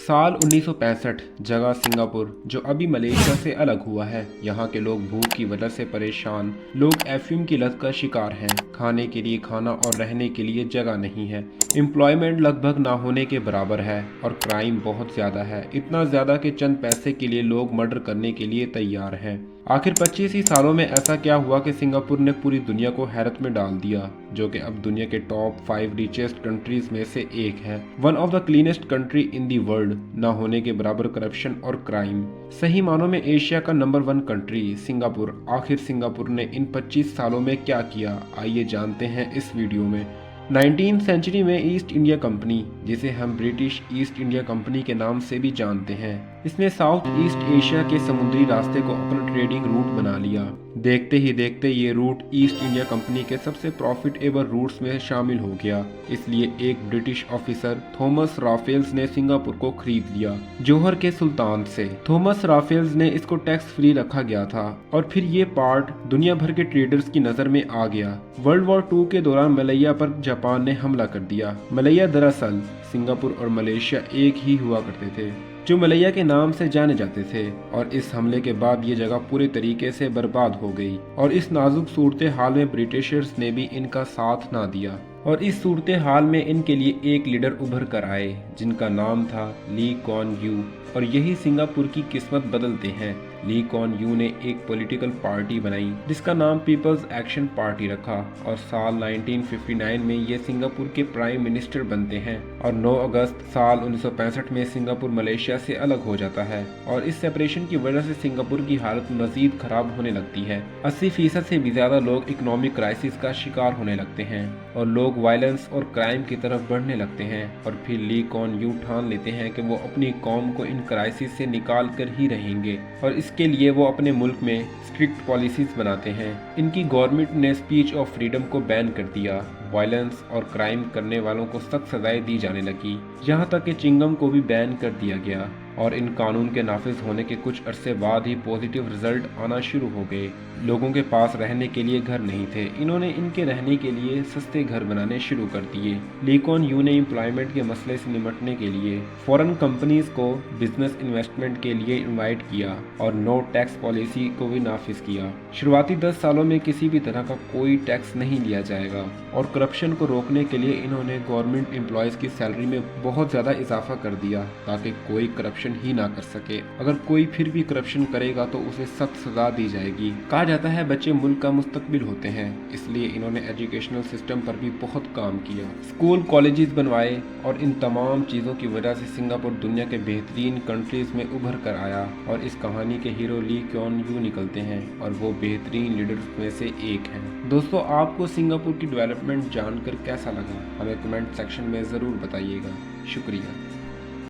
साल 1965, जगह सिंगापुर, जो अभी मलेशिया से अलग हुआ है। यहाँ के लोग भूख की वजह से परेशान, लोग अफीम की लत का शिकार हैं, खाने के लिए खाना और रहने के लिए जगह नहीं है, एम्प्लॉयमेंट लगभग ना होने के बराबर है और क्राइम बहुत ज़्यादा है, इतना ज़्यादा कि चंद पैसे के लिए लोग मर्डर करने के लिए तैयार हैं। आखिर 25 ही सालों में ऐसा क्या हुआ कि सिंगापुर ने पूरी दुनिया को हैरत में डाल दिया, जो कि अब दुनिया के टॉप 5 रिचेस्ट कंट्रीज में से एक है। One of the cleanest country in the world, ना होने के बराबर करप्शन और क्राइम। सही मानों में एशिया का नंबर 1 कंट्री सिंगापुर। आखिर सिंगापुर ने इन 25 सालों में क्या किया, आइए जानते हैं इस वीडियो में। 19th सेंचुरी में ईस्ट इंडिया कंपनी, जिसे हम ब्रिटिश ईस्ट इंडिया कंपनी के नाम से भी जानते हैं, इसने साउथ ईस्ट एशिया के समुद्री रास्ते को अपना ट्रेडिंग रूट बना लिया। देखते ही देखते ये रूट ईस्ट इंडिया कंपनी के सबसे प्रॉफिटेबल रूट्स में शामिल हो गया। इसलिए एक ब्रिटिश ऑफिसर थॉमस राफेल्स ने सिंगापुर को खरीद लिया, जौहर के सुल्तान से। थॉमस राफेल्स ने इसको टैक्स फ्री रखा गया था और फिर ये पार्ट दुनिया भर के ट्रेडर्स की नजर में आ गया। वर्ल्ड वॉर 2 के दौरान मलया पर जापान ने हमला कर दिया। मलया दरअसल सिंगापुर और मलेशिया एक ही हुआ करते थे, जो मलया के नाम से जाने जाते थे, और इस हमले के बाद ये जगह पूरे तरीके से बर्बाद हो गई और इस नाजुक सूरत हाल में ब्रिटिशर्स ने भी इनका साथ ना दिया। और इस सूरत हाल में इनके लिए एक लीडर उभर कर आए, जिनका नाम था ली कुआन यू, और यही सिंगापुर की किस्मत बदलते हैं। ली कुआन यू ने एक पॉलिटिकल पार्टी बनाई जिसका नाम पीपल्स एक्शन पार्टी रखा, और साल 1959 में ये सिंगापुर के प्राइम मिनिस्टर बनते हैं। और 9 अगस्त साल 1965 में सिंगापुर मलेशिया से अलग हो जाता है, और इस सेपरेशन की वजह से सिंगापुर की हालत मजीद खराब होने लगती है। 80% से भी ज्यादा लोग इकोनॉमिक क्राइसिस का शिकार होने लगते हैं और लोग वायलेंस और क्राइम की तरफ बढ़ने लगते हैं। और फिर ली कुआन यू ठान लेते हैं कि वो अपनी कौम को इन क्राइसिस से निकाल कर ही रहेंगे, और इसके लिए वो अपने मुल्क में स्ट्रिक्ट पॉलिसीज बनाते हैं। इनकी गवर्नमेंट ने स्पीच ऑफ फ्रीडम को बैन कर दिया, वायलेंस और क्राइम करने वालों को सख्त सजाएं दी जाने लगी, यहाँ तक कि चिंगम को भी बैन कर दिया गया। और इन कानून के नाफिज होने के कुछ अरसे बाद ही पॉजिटिव रिजल्ट आना शुरू हो गए। लोगों के पास रहने के लिए घर नहीं थे, इन्होंने इनके रहने के लिए सस्ते घर बनाने शुरू कर दिए। ली कुआन यू ने एम्प्लॉयमेंट के मसले से निपटने के लिए फॉरेन कंपनीज को बिजनेस इन्वेस्टमेंट के लिए इनवाइट किया और नो टैक्स पॉलिसी को भी नाफिज किया। शुरुआती 10 सालों में किसी भी तरह का कोई टैक्स नहीं लिया जाएगा, और करप्शन को रोकने के लिए इन्होंने गवर्नमेंट एम्प्लॉयज की सैलरी में बहुत ज्यादा इजाफा कर दिया ताकि कोई करप्शन ही ना कर सके। अगर कोई फिर भी करप्शन करेगा तो उसे सख्त सजा दी जाएगी। कहा जाता है बच्चे मुल्क का मुस्तकबिल होते हैं, इसलिए इन्होंने एजुकेशनल सिस्टम पर भी बहुत काम किया, स्कूल कॉलेजेस बनवाए, और इन तमाम चीज़ों की वजह से सिंगापुर दुनिया के बेहतरीन कंट्रीज में उभर कर आया। और इस कहानी के हीरो ली कुआन यू निकलते हैं, और वो बेहतरीन लीडर्स में से एक हैं। दोस्तों, आपको सिंगापुर की डेवलपमेंट जानकर कैसा लगा, हमें कमेंट सेक्शन में ज़रूर बताइएगा। शुक्रिया।